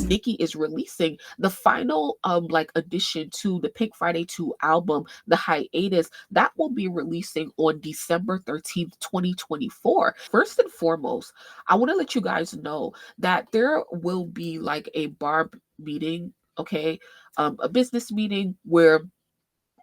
Nicki is releasing the final like addition to the Pink Friday 2 album, The Hiatus, that will be releasing on December 13th, 2024. First and foremost, I want to let you guys know that there will be like a Barb meeting, okay? A business meeting where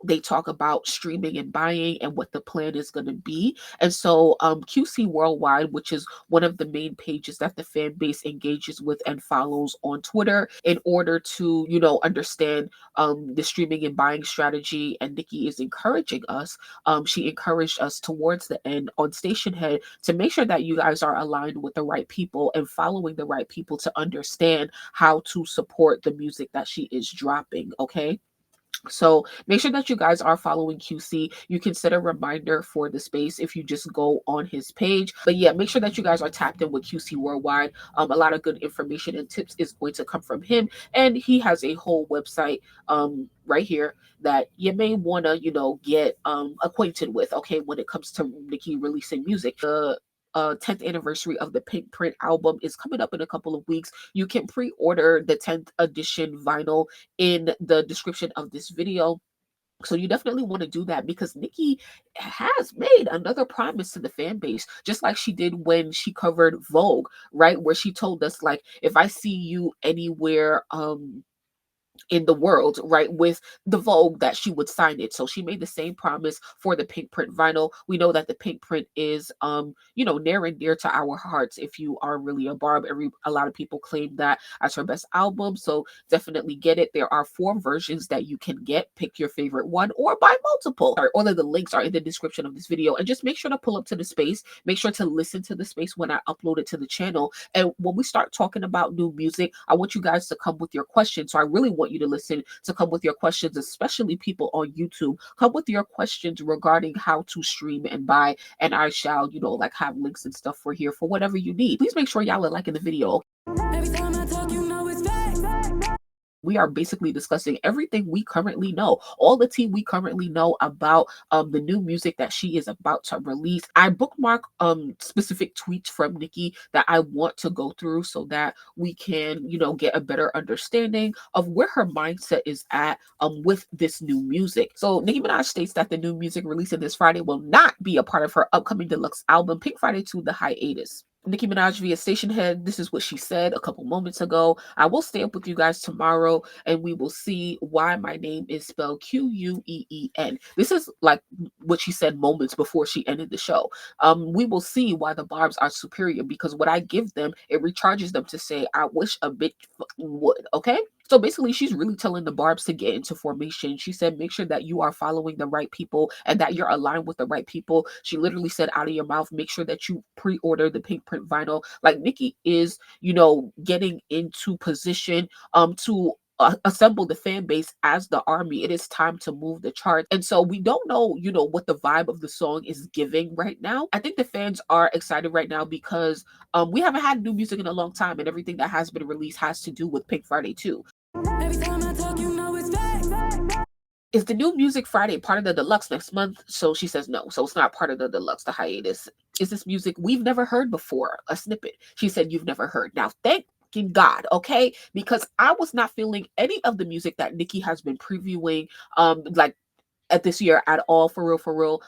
they talk about streaming and buying and what the plan is going to be. And so QC Worldwide, which is one of the main pages that the fan base engages with and follows on Twitter in order to, understand the streaming and buying strategy. And Nicki is encouraging us. She encouraged us towards the end on Station Head to make sure that you guys are aligned with the right people and following the right people to understand how to support the music that she is dropping. Okay. So make sure that you guys are following QC. You can set a reminder for the space if you just go on his page. But yeah, make sure that you guys are tapped in with QC Worldwide. A lot of good information and tips is going to come from him. And he has a whole website right here that you may want to, get acquainted with, okay, when it comes to Nicki releasing music. The 10th anniversary of the PinkPrint album is coming up in a couple of weeks. You can pre-order the 10th edition vinyl in the description of this video. So you definitely want to do that because Nicki has made another promise to the fan base, just like she did when she covered Vogue, right? Where she told us, like, if I see you anywhere, in the world, right, with the Vogue, that she would sign it. So she made the same promise for the PinkPrint vinyl. We know that the PinkPrint is near and dear to our hearts. If you are really a Barb, a lot of people claim that as her best album, so definitely get it. There are 4 versions that you can get. Pick your favorite one or buy multiple. All of the links are in the description of this video, and just make sure to pull up to the space. Make sure to listen to the space when I upload it to the channel. And when we start talking about new music, I want you guys to come with your questions. So I really want you to listen, to come with your questions, especially people on YouTube. Come with your questions regarding how to stream and buy, and I shall, like, have links and stuff for here for whatever you need. Please make sure y'all are liking the video. Every time I talk, it's facts. We are basically discussing everything we currently know, all the tea we currently know about the new music that she is about to release. I bookmark specific tweets from Nicki that I want to go through so that we can, get a better understanding of where her mindset is at with this new music. So Nicki Minaj states that the new music releasing this Friday will not be a part of her upcoming deluxe album, Pink Friday 2, The Hiatus. Nicki Minaj via Station Head, this is what she said a couple moments ago. I will stay up with you guys tomorrow and we will see why my name is spelled Queen. This is like what she said moments before she ended the show. We will see why the Barbz are superior, because what I give them, it recharges them to say, I wish a bitch would, okay? So basically, she's really telling the Barbz to get into formation. She said, make sure that you are following the right people and that you're aligned with the right people. She literally said, out of your mouth, make sure that you pre-order the PinkPrint vinyl. Like, Nicki is, getting into position to assemble the fan base as the army. It is time to move the charts. And so we don't know, what the vibe of the song is giving right now. I think the fans are excited right now because we haven't had new music in a long time, and everything that has been released has to do with Pink Friday 2. Every time I talk, it's facts. Is the new music Friday part of the deluxe next month? So she says no. So it's not part of the deluxe, the hiatus. Is this music we've never heard before? A snippet. She said you've never heard. Now, thank God, okay? Because I was not feeling any of the music that Nicki has been previewing, like at this year at all, for real.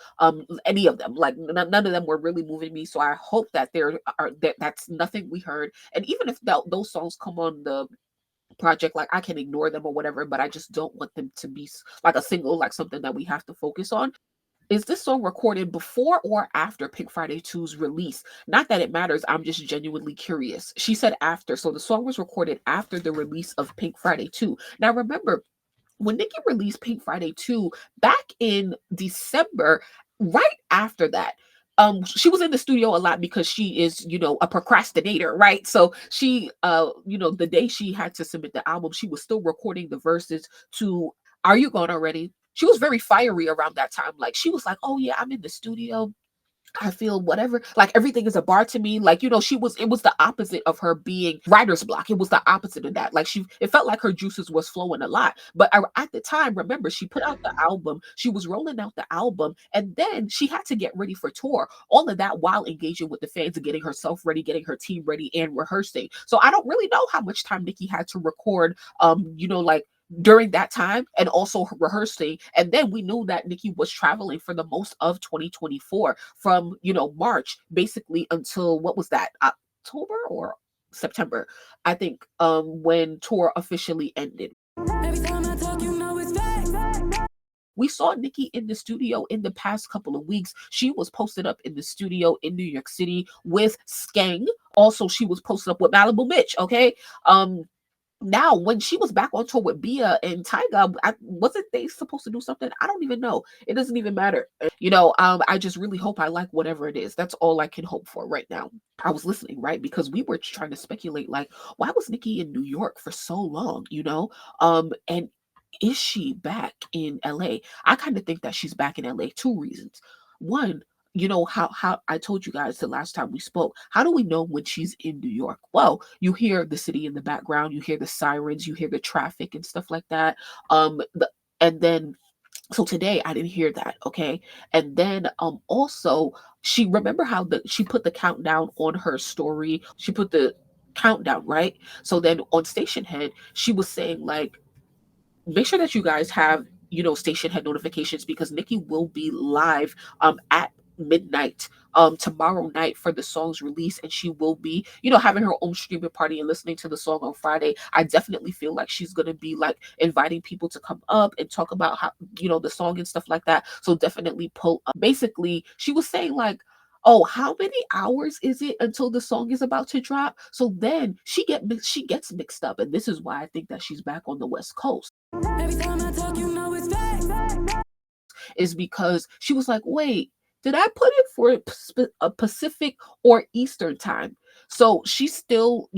Any of them, like none of them were really moving me. So I hope that that's nothing we heard. And even if those songs come on the project, like, I can ignore them or whatever, but I just don't want them to be like a single, like something that we have to focus on. Is this song recorded before or after Pink Friday 2's release? Not that it matters, I'm just genuinely curious. She said after, so the song was recorded after the release of Pink Friday 2. Now remember, when Nicki released Pink Friday 2 back in December, right after that, she was in the studio a lot because she is, a procrastinator, right? So she, the day she had to submit the album, she was still recording the verses to Are You Gone Already? She was very fiery around that time. Like, she was like, oh yeah, I'm in the studio. I feel whatever, like everything is a bar to me. Like, it was the opposite of her being writer's block. It was the opposite of that. Like it felt like her juices was flowing a lot. But at the time, remember, she put out the album, she was rolling out the album, and then she had to get ready for tour. All of that while engaging with the fans and getting herself ready, getting her team ready and rehearsing. So I don't really know how much time Nicki had to record, like during that time and also rehearsing. And then we knew that Nicki was traveling for the most of 2024 from, March basically until what was that? October or September, I think, when tour officially ended. Every time I talk, it's facts. We saw Nicki in the studio in the past couple of weeks. She was posted up in the studio in New York City with Skang. Also, she was posted up with Malibu Mitch. Okay. Now, when she was back on tour with Bia and Tyga, wasn't they supposed to do something? I don't even know. It doesn't even matter. I just really hope I like whatever it is. That's all I can hope for right now. I was listening, right? Because we were trying to speculate, like, why was Nicki in New York for so long, And is she back in LA? I kind of think that she's back in LA. Two reasons. One, how I told you guys the last time we spoke. How do we know when she's in New York? Well, you hear the city in the background, you hear the sirens, you hear the traffic and stuff like that. And then so today I didn't hear that, okay? And then also she remember how she put the countdown on her story. She put the countdown, right? So then on Station Head, she was saying like, make sure that you guys have, station head notifications because Nicki will be live at midnight tomorrow night for the song's release, and she will be, having her own streaming party and listening to the song on Friday. I definitely feel like she's gonna be like inviting people to come up and talk about how, the song and stuff like that. So definitely pull up. Basically, she was saying like, oh, how many hours is it until the song is about to drop? So then she gets mixed up, and this is why I think that she's back on the West Coast. Every time I talk, it's facts. Is because she was like, wait, did I put it for a Pacific or Eastern time? So she's still,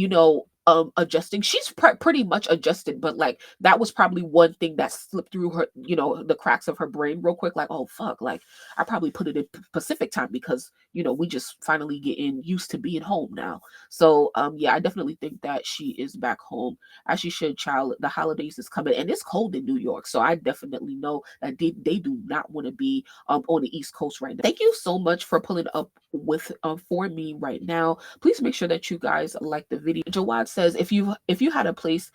adjusting. She's pretty much adjusted, but like that was probably one thing that slipped through her, the cracks of her brain real quick. Like, oh fuck, like I probably put it in Pacific time because we just finally getting used to being home now. So yeah, I definitely think that she is back home as she should. Child, the holidays is coming and it's cold in New York, so I definitely know that they do not want to be on the East Coast right now. Thank you so much for pulling up with for me right now. Please make sure that you guys like the video. Jawad says if you had a place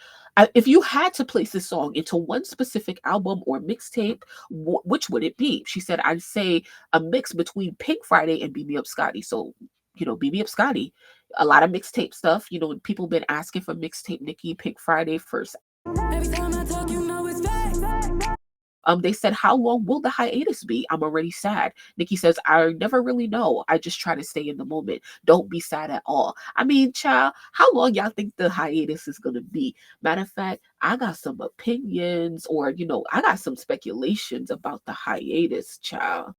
if you had to place this song into one specific album or mixtape, which would it be? She said, I'd say a mix between Pink Friday and Beat Me Up Scotty. So, Beat Me Up Scotty, a lot of mixtape stuff. People been asking for mixtape Nicki, Pink Friday first. Every time I talk, it's facts. They said, how long will the hiatus be? I'm already sad. Nicki says, I never really know. I just try to stay in the moment. Don't be sad at all. I mean, child, how long y'all think the hiatus is going to be? Matter of fact, I got some opinions or, I got some speculations about the hiatus, child.